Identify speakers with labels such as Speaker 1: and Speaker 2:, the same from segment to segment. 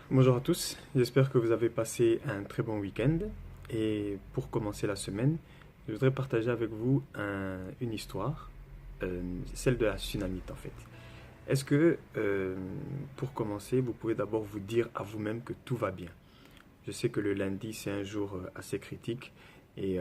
Speaker 1: Bonjour à tous, j'espère que vous avez passé un très bon week-end. Et pour commencer la semaine, je voudrais partager avec vous une histoire, celle de la tsunamite en fait. Est-ce que, pour commencer, vous pouvez d'abord vous dire à vous-même que tout va bien? Je sais que le lundi, c'est un jour assez critique et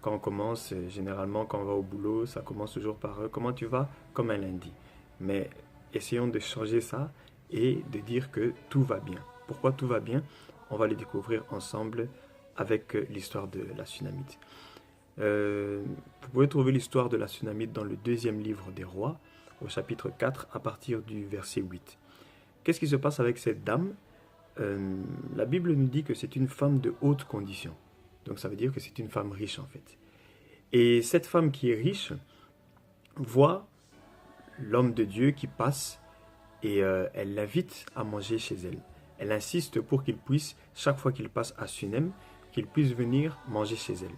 Speaker 1: quand on commence, généralement quand on va au boulot, ça commence toujours par comment tu vas? Comme un lundi. Mais essayons de changer ça et de dire que tout va bien. Pourquoi tout va bien? On va le découvrir ensemble avec l'histoire de la tsunamite. Vous pouvez trouver l'histoire de la tsunamite dans le deuxième livre des rois, au chapitre 4, à partir du verset 8. Qu'est-ce qui se passe avec cette dame? La Bible nous dit que c'est une femme de haute condition. Donc ça veut dire que c'est une femme riche en fait. Et cette femme qui est riche voit l'homme de Dieu qui passe et elle l'invite à manger chez elle. Elle insiste pour qu'il puisse, chaque fois qu'il passe à Sunem, qu'il puisse venir manger chez elle.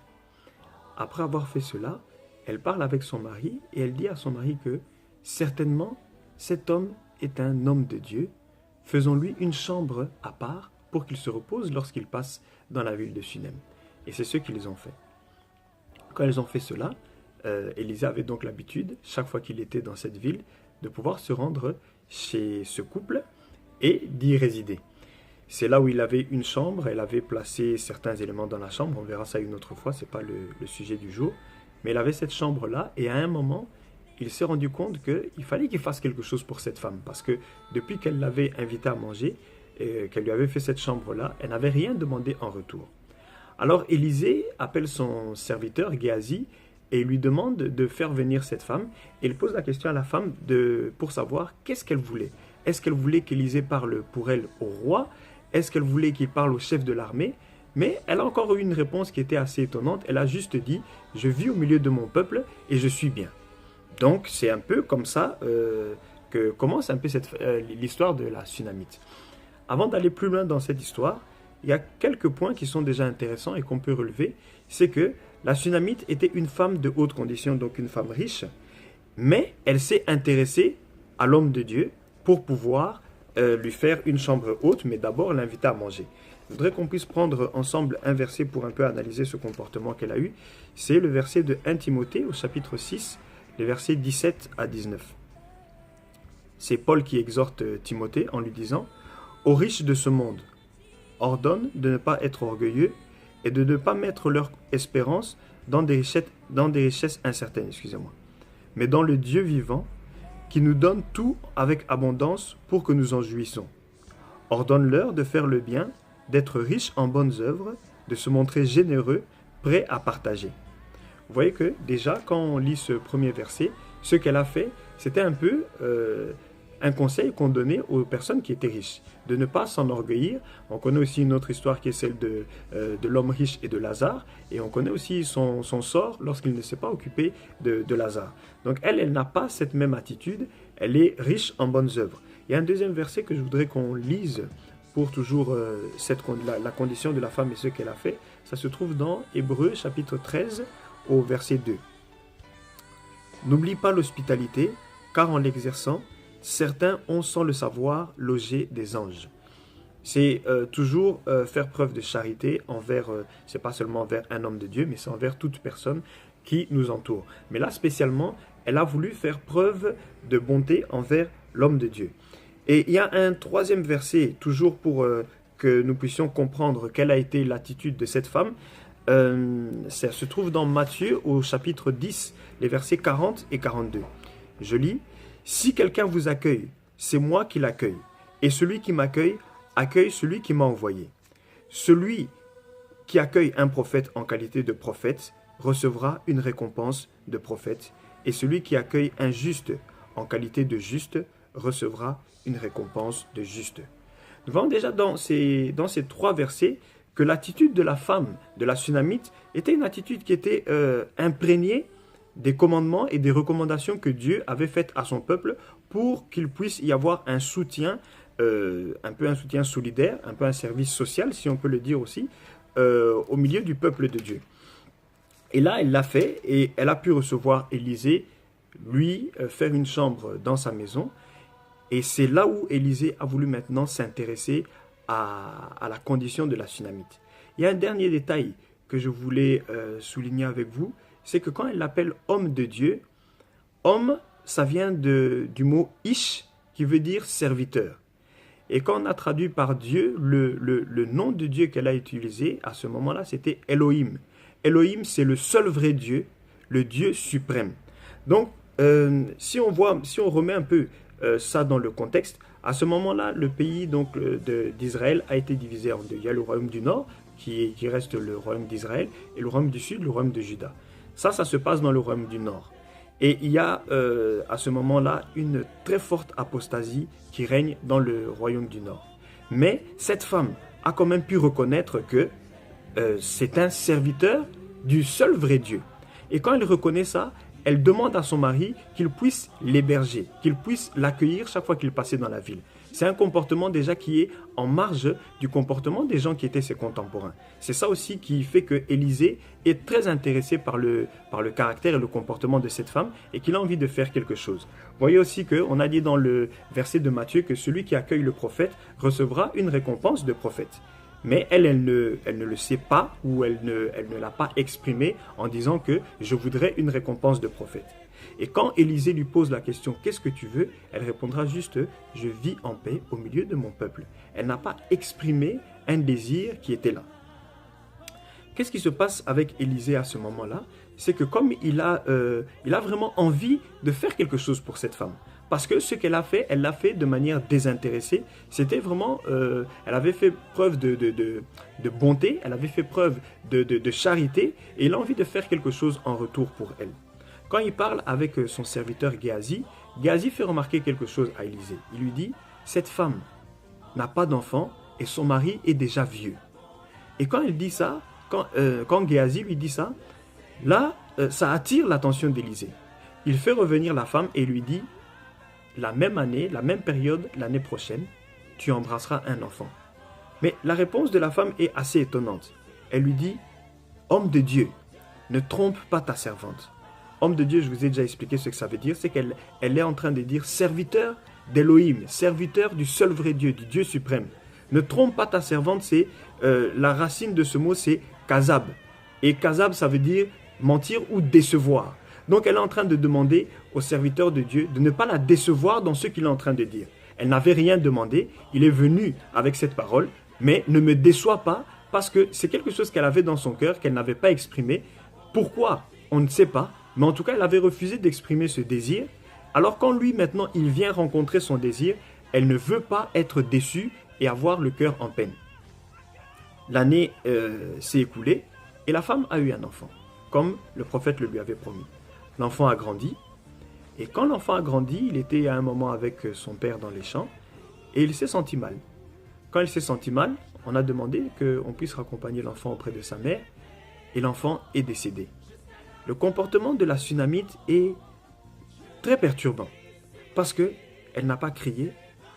Speaker 1: Après avoir fait cela, elle parle avec son mari et elle dit à son mari que certainement cet homme est un homme de Dieu. Faisons-lui une chambre à part pour qu'il se repose lorsqu'il passe dans la ville de Sunem. Et c'est ce qu'ils ont fait. Quand ils ont fait cela, Élisée avait donc l'habitude, chaque fois qu'il était dans cette ville, de pouvoir se rendre chez ce couple et d'y résider. C'est là où il avait une chambre, elle avait placé certains éléments dans la chambre, on verra ça une autre fois, ce n'est pas le sujet du jour, mais il avait cette chambre-là et à un moment, il s'est rendu compte qu'il fallait qu'il fasse quelque chose pour cette femme, parce que depuis qu'elle l'avait invité à manger, et qu'elle lui avait fait cette chambre-là, elle n'avait rien demandé en retour. Alors Élisée appelle son serviteur Géasi et lui demande de faire venir cette femme. Et il pose la question à la femme pour savoir qu'est-ce qu'elle voulait. Est-ce qu'elle voulait qu'Élisée parle pour elle au roi? Est-ce qu'elle voulait qu'il parle au chef de l'armée? Mais elle a encore eu une réponse qui était assez étonnante. Elle a juste dit, je vis au milieu de mon peuple et je suis bien. Donc c'est un peu comme ça que commence un peu l'histoire de la tsunamite. Avant d'aller plus loin dans cette histoire, il y a quelques points qui sont déjà intéressants et qu'on peut relever. C'est que la tsunamite était une femme de haute condition, donc une femme riche, mais elle s'est intéressée à l'homme de Dieu pour pouvoir lui faire une chambre haute, mais d'abord l'inviter à manger. Je voudrais qu'on puisse prendre ensemble un verset pour un peu analyser ce comportement qu'elle a eu. C'est le verset de 1 Timothée au chapitre 6, les versets 17 à 19. C'est Paul qui exhorte Timothée en lui disant « Aux riches de ce monde, ordonne de ne pas être orgueilleux et de ne pas mettre leur espérance dans des richesses incertaines, excusez-moi, mais dans le Dieu vivant qui nous donne tout avec abondance pour que nous en jouissons. Ordonne-leur de faire le bien, d'être riches en bonnes œuvres, de se montrer généreux, prêts à partager. » Vous voyez que déjà, quand on lit ce premier verset, ce qu'elle a fait, c'était un peu un conseil qu'on donnait aux personnes qui étaient riches, de ne pas s'enorgueillir. On connaît aussi une autre histoire qui est celle de l'homme riche et de Lazare, et on connaît aussi son sort lorsqu'il ne s'est pas occupé de Lazare. Donc elle n'a pas cette même attitude, elle est riche en bonnes œuvres. Il y a un deuxième verset que je voudrais qu'on lise pour toujours la condition de la femme et ce qu'elle a fait. Ça se trouve dans Hébreux chapitre 13 au verset 2. N'oublie pas l'hospitalité, car en l'exerçant, certains ont sans le savoir logé des anges. C'est toujours faire preuve de charité envers, c'est pas seulement envers un homme de Dieu, mais c'est envers toute personne qui nous entoure. Mais là spécialement, elle a voulu faire preuve de bonté envers l'homme de Dieu. Et il y a un troisième verset, toujours pour que nous puissions comprendre quelle a été l'attitude de cette femme. Ça se trouve dans Matthieu au chapitre 10, les versets 40 et 42. Je lis, « Si quelqu'un vous accueille, c'est moi qui l'accueille, et celui qui m'accueille accueille celui qui m'a envoyé. Celui qui accueille un prophète en qualité de prophète recevra une récompense de prophète, et celui qui accueille un juste en qualité de juste recevra une récompense de juste. » Nous voyons déjà dans ces trois versets que l'attitude de la femme, de la tsunamite, était une attitude qui était imprégnée des commandements et des recommandations que Dieu avait faites à son peuple pour qu'il puisse y avoir un soutien, un peu un soutien solidaire, un peu un service social, si on peut le dire aussi, au milieu du peuple de Dieu. Et là, elle l'a fait et elle a pu recevoir Élisée, lui, faire une chambre dans sa maison. Et c'est là où Élisée a voulu maintenant s'intéresser à la condition de la Sunamite. Il y a un dernier détail que je voulais souligner avec vous, c'est que quand elle l'appelle homme de Dieu, homme, ça vient du mot ish, qui veut dire serviteur. Et quand on a traduit par Dieu, le nom de Dieu qu'elle a utilisé à ce moment-là, c'était Elohim. Elohim, c'est le seul vrai Dieu, le Dieu suprême. Donc, si on remet un peu ça dans le contexte, à ce moment-là, le pays d'Israël a été divisé en deux. Il y a le royaume du Nord, qui reste le royaume d'Israël, et le royaume du Sud, le royaume de Juda. Ça se passe dans le royaume du Nord. Et il y a à ce moment-là une très forte apostasie qui règne dans le royaume du Nord. Mais cette femme a quand même pu reconnaître que c'est un serviteur du seul vrai Dieu. Et quand elle reconnaît ça, elle demande à son mari qu'il puisse l'héberger, qu'il puisse l'accueillir chaque fois qu'il passait dans la ville. C'est un comportement déjà qui est en marge du comportement des gens qui étaient ses contemporains. C'est ça aussi qui fait que Élisée est très intéressé par le caractère et le comportement de cette femme et qu'il a envie de faire quelque chose. Vous voyez aussi qu'on a dit dans le verset de Matthieu que celui qui accueille le prophète recevra une récompense de prophète. Mais elle ne le sait pas ou elle ne l'a pas exprimé en disant que je voudrais une récompense de prophète. Et quand Élisée lui pose la question « Qu'est-ce que tu veux ?», elle répondra juste « Je vis en paix au milieu de mon peuple ». Elle n'a pas exprimé un désir qui était là. Qu'est-ce qui se passe avec Élisée à ce moment-là? C'est que comme il a vraiment envie de faire quelque chose pour cette femme. Parce que ce qu'elle a fait, elle l'a fait de manière désintéressée. C'était vraiment, elle avait fait preuve de bonté, elle avait fait preuve de charité, et il a envie de faire quelque chose en retour pour elle. Quand il parle avec son serviteur Géasi, Géasi fait remarquer quelque chose à Élisée. Il lui dit, cette femme n'a pas d'enfant et son mari est déjà vieux. Et quand il dit ça, quand Géasi lui dit ça, là, ça attire l'attention d'Élisée. Il fait revenir la femme et lui dit, la même année, la même période, l'année prochaine, tu embrasseras un enfant. Mais la réponse de la femme est assez étonnante. Elle lui dit, homme de Dieu, ne trompe pas ta servante. Homme de Dieu, je vous ai déjà expliqué ce que ça veut dire, c'est qu'elle est en train de dire serviteur d'Elohim, serviteur du seul vrai Dieu, du Dieu suprême. Ne trompe pas ta servante, c'est la racine de ce mot, c'est kazab. Et kazab, ça veut dire mentir ou décevoir. Donc elle est en train de demander au serviteur de Dieu de ne pas la décevoir dans ce qu'il est en train de dire. Elle n'avait rien demandé, il est venu avec cette parole, mais ne me déçois pas parce que c'est quelque chose qu'elle avait dans son cœur, qu'elle n'avait pas exprimé. Pourquoi? On ne sait pas, mais en tout cas elle avait refusé d'exprimer ce désir. Alors quand lui maintenant il vient rencontrer son désir, elle ne veut pas être déçue et avoir le cœur en peine. L'année s'est écoulée et la femme a eu un enfant, comme le prophète le lui avait promis. L'enfant a grandi, et quand l'enfant a grandi, il était à un moment avec son père dans les champs, et il s'est senti mal. Quand il s'est senti mal, on a demandé qu'on puisse raccompagner l'enfant auprès de sa mère, et l'enfant est décédé. Le comportement de la Sunamite est très perturbant, parce qu'elle n'a pas crié,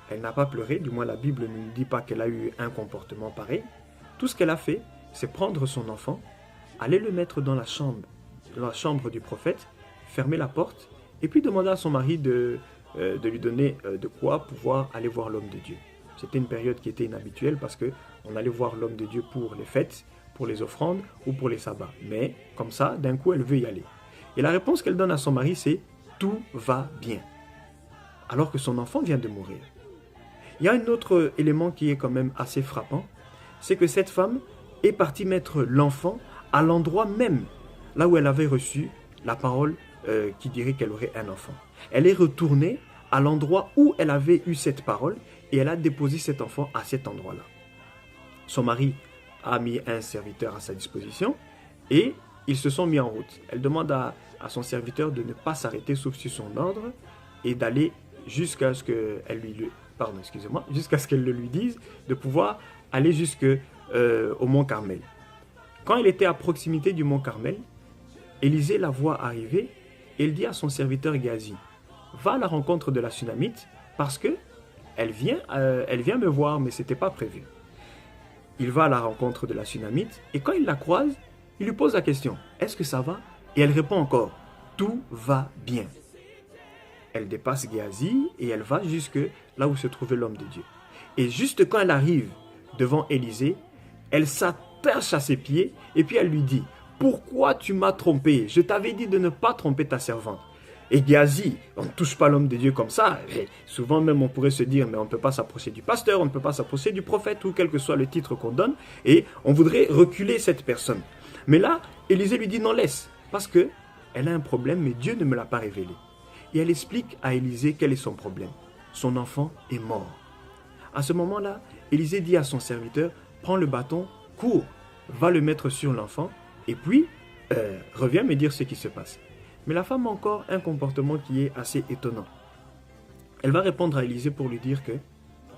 Speaker 1: elle n'a pas pleuré, du moins la Bible ne nous dit pas qu'elle a eu un comportement pareil. Tout ce qu'elle a fait, c'est prendre son enfant, aller le mettre dans la chambre du prophète, fermer la porte et puis demander à son mari de lui donner de quoi pouvoir aller voir l'homme de Dieu. C'était une période qui était inhabituelle parce qu'on allait voir l'homme de Dieu pour les fêtes, pour les offrandes ou pour les sabbats. Mais comme ça, d'un coup, elle veut y aller. Et la réponse qu'elle donne à son mari, c'est « tout va bien », alors que son enfant vient de mourir. Il y a un autre élément qui est quand même assez frappant, c'est que cette femme est partie mettre l'enfant à l'endroit même, là où elle avait reçu la parole qui dirait qu'elle aurait un enfant. Elle est retournée à l'endroit où elle avait eu cette parole et elle a déposé cet enfant à cet endroit-là. Son mari a mis un serviteur à sa disposition et ils se sont mis en route. Elle demande à son serviteur de ne pas s'arrêter sauf sur son ordre et d'aller jusqu'à ce qu'elle jusqu'à ce qu'elle le lui dise, de pouvoir aller au mont Carmel. Quand elle était à proximité du mont Carmel, Élisée la voit arriver et il dit à son serviteur Géasi, va à la rencontre de la Sunamite parce que elle vient me voir, mais ce n'était pas prévu. Il va à la rencontre de la Sunamite et quand il la croise, il lui pose la question, est-ce que ça va? Et elle répond encore, tout va bien. Elle dépasse Géasi et elle va jusque là où se trouvait l'homme de Dieu. Et juste quand elle arrive devant Élisée, elle s'attache à ses pieds et puis elle lui dit, « Pourquoi tu m'as trompé? Je t'avais dit de ne pas tromper ta servante. » Et Géasi, on ne touche pas l'homme de Dieu comme ça. Et souvent même on pourrait se dire, mais on ne peut pas s'approcher du pasteur, on ne peut pas s'approcher du prophète ou quel que soit le titre qu'on donne. Et on voudrait reculer cette personne. Mais là, Élisée lui dit, non, laisse. Parce que elle a un problème, mais Dieu ne me l'a pas révélé. Et elle explique à Élisée quel est son problème. Son enfant est mort. À ce moment-là, Élisée dit à son serviteur, prends le bâton, cours, va le mettre sur l'enfant, et puis reviens me dire ce qui se passe. Mais la femme a encore un comportement qui est assez étonnant. Elle va répondre à Élisée pour lui dire que,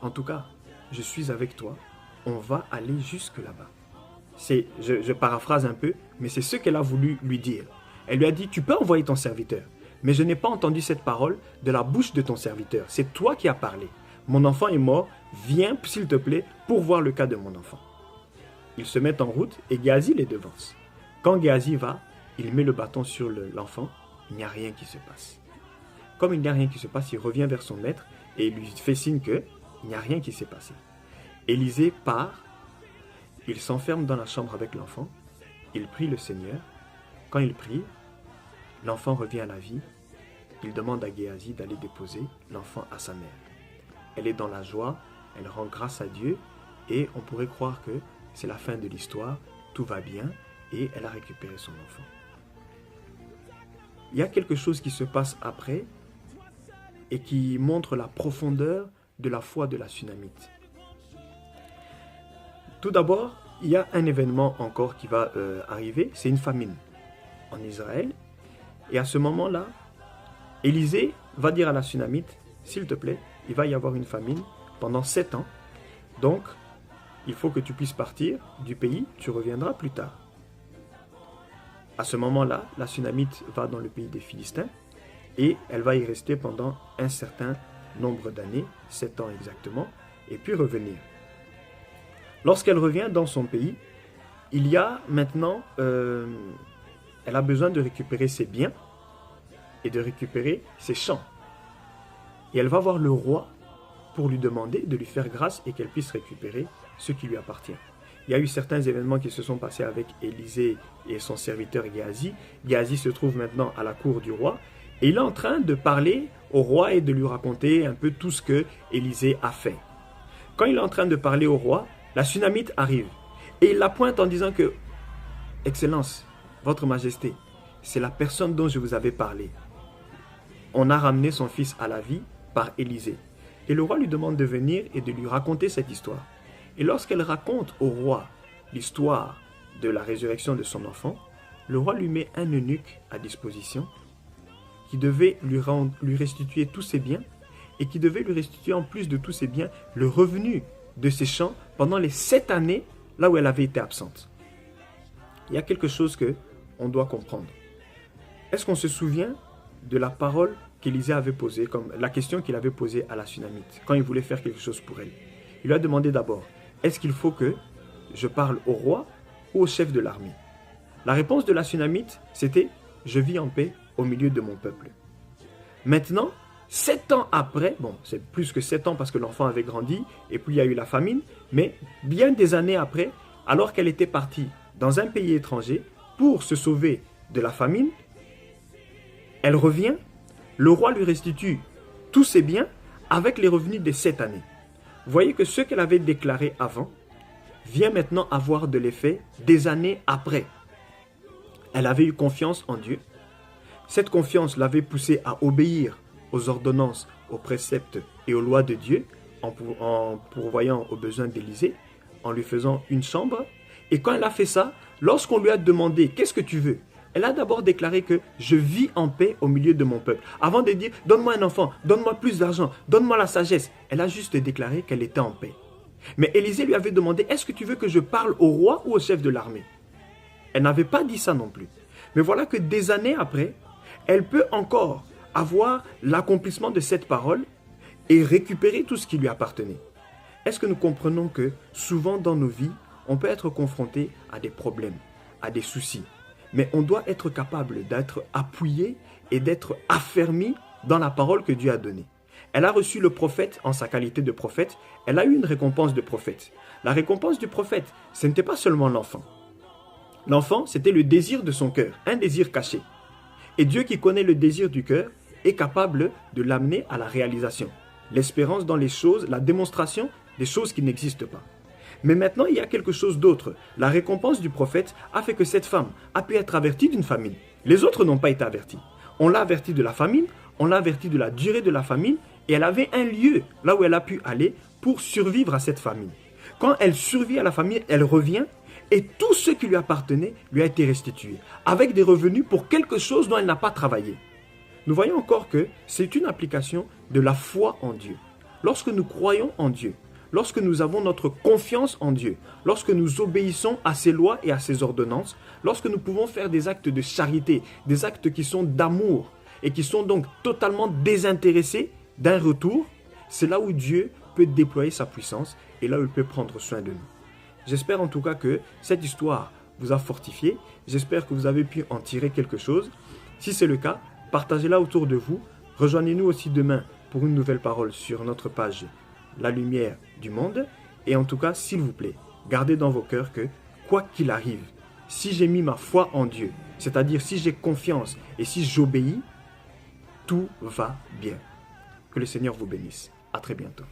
Speaker 1: en tout cas, je suis avec toi, on va aller jusque là-bas. Je paraphrase un peu, mais c'est ce qu'elle a voulu lui dire. Elle lui a dit, tu peux envoyer ton serviteur, mais je n'ai pas entendu cette parole de la bouche de ton serviteur. C'est toi qui as parlé. Mon enfant est mort, viens s'il te plaît pour voir le cas de mon enfant. Ils se mettent en route et Géasi les devance. Quand Géasi va, il met le bâton sur l'enfant, il n'y a rien qui se passe. Comme il n'y a rien qui se passe, il revient vers son maître et il lui fait signe qu'il n'y a rien qui s'est passé. Élisée part, il s'enferme dans la chambre avec l'enfant, il prie le Seigneur. Quand il prie, l'enfant revient à la vie, il demande à Géasi d'aller déposer l'enfant à sa mère. Elle est dans la joie, elle rend grâce à Dieu et on pourrait croire que c'est la fin de l'histoire, tout va bien et elle a récupéré son enfant. Il y a quelque chose qui se passe après et qui montre la profondeur de la foi de la Sunamite. Tout d'abord, il y a un événement encore qui va arriver, c'est une famine en Israël. Et à ce moment-là, Élisée va dire à la Sunamite, s'il te plaît, il va y avoir une famine pendant 7 ans. Donc, il faut que tu puisses partir du pays, tu reviendras plus tard. À ce moment-là, la Sunamite va dans le pays des Philistins et elle va y rester pendant un certain nombre d'années, 7 ans exactement, et puis revenir. Lorsqu'elle revient dans son pays, il y a maintenant, elle a besoin de récupérer ses biens et de récupérer ses champs. Et elle va voir le roi pour lui demander de lui faire grâce et qu'elle puisse récupérer ce qui lui appartient. Il y a eu certains événements qui se sont passés avec Élisée et son serviteur Géasi. Géasi se trouve maintenant à la cour du roi et il est en train de parler au roi et de lui raconter un peu tout ce que Élisée a fait. Quand il est en train de parler au roi, la Sunamite arrive et il la pointe en disant que « Excellence, votre majesté, c'est la personne dont je vous avais parlé. On a ramené son fils à la vie par Élisée. » Et le roi lui demande de venir et de lui raconter cette histoire. Et lorsqu'elle raconte au roi l'histoire de la résurrection de son enfant, le roi lui met un eunuque à disposition qui devait lui restituer tous ses biens et qui devait lui restituer en plus de tous ses biens le revenu de ses champs pendant les 7 années là où elle avait été absente. Il y a quelque chose qu'on doit comprendre. Est-ce qu'on se souvient de la parole qu'Élisée avait posée, comme la question qu'il avait posée à la Sunamite quand il voulait faire quelque chose pour elle? Il lui a demandé d'abord, est-ce qu'il faut que je parle au roi ou au chef de l'armée? La réponse de la Sunamite, c'était, je vis en paix au milieu de mon peuple. Maintenant, 7 ans après, bon, c'est plus que 7 ans parce que l'enfant avait grandi et puis il y a eu la famine, mais bien des années après, alors qu'elle était partie dans un pays étranger pour se sauver de la famine, elle revient, le roi lui restitue tous ses biens avec les revenus des 7 années. Vous voyez que ce qu'elle avait déclaré avant vient maintenant avoir de l'effet des années après. Elle avait eu confiance en Dieu. Cette confiance l'avait poussée à obéir aux ordonnances, aux préceptes et aux lois de Dieu en pourvoyant aux besoins d'Élisée, en lui faisant une chambre. Et quand elle a fait ça, lorsqu'on lui a demandé « Qu'est-ce que tu veux ?» Elle a d'abord déclaré que je vis en paix au milieu de mon peuple. Avant de dire donne-moi un enfant, donne-moi plus d'argent, donne-moi la sagesse. Elle a juste déclaré qu'elle était en paix. Mais Élisée lui avait demandé est-ce que tu veux que je parle au roi ou au chef de l'armée? Elle n'avait pas dit ça non plus. Mais voilà que des années après, elle peut encore avoir l'accomplissement de cette parole et récupérer tout ce qui lui appartenait. Est-ce que nous comprenons que souvent dans nos vies, on peut être confronté à des problèmes, à des soucis? Mais on doit être capable d'être appuyé et d'être affermi dans la parole que Dieu a donnée. Elle a reçu le prophète en sa qualité de prophète. Elle a eu une récompense de prophète. La récompense du prophète, ce n'était pas seulement l'enfant. L'enfant, c'était le désir de son cœur, un désir caché. Et Dieu qui connaît le désir du cœur est capable de l'amener à la réalisation. L'espérance dans les choses, la démonstration des choses qui n'existent pas. Mais maintenant, il y a quelque chose d'autre. La récompense du prophète a fait que cette femme a pu être avertie d'une famine. Les autres n'ont pas été avertis. On l'a avertie de la famine, on l'a avertie de la durée de la famine, et elle avait un lieu là où elle a pu aller pour survivre à cette famine. Quand elle survit à la famine, elle revient et tout ce qui lui appartenait lui a été restitué, avec des revenus pour quelque chose dont elle n'a pas travaillé. Nous voyons encore que c'est une application de la foi en Dieu. Lorsque nous croyons en Dieu, lorsque nous avons notre confiance en Dieu, lorsque nous obéissons à ses lois et à ses ordonnances, lorsque nous pouvons faire des actes de charité, des actes qui sont d'amour et qui sont donc totalement désintéressés d'un retour, c'est là où Dieu peut déployer sa puissance et là où il peut prendre soin de nous. J'espère en tout cas que cette histoire vous a fortifié. J'espère que vous avez pu en tirer quelque chose. Si c'est le cas, partagez-la autour de vous. Rejoignez-nous aussi demain pour une nouvelle parole sur notre page La Lumière du Monde. Et en tout cas, s'il vous plaît, gardez dans vos cœurs que, quoi qu'il arrive, si j'ai mis ma foi en Dieu, c'est-à-dire si j'ai confiance et si j'obéis, tout va bien. Que le Seigneur vous bénisse. À très bientôt.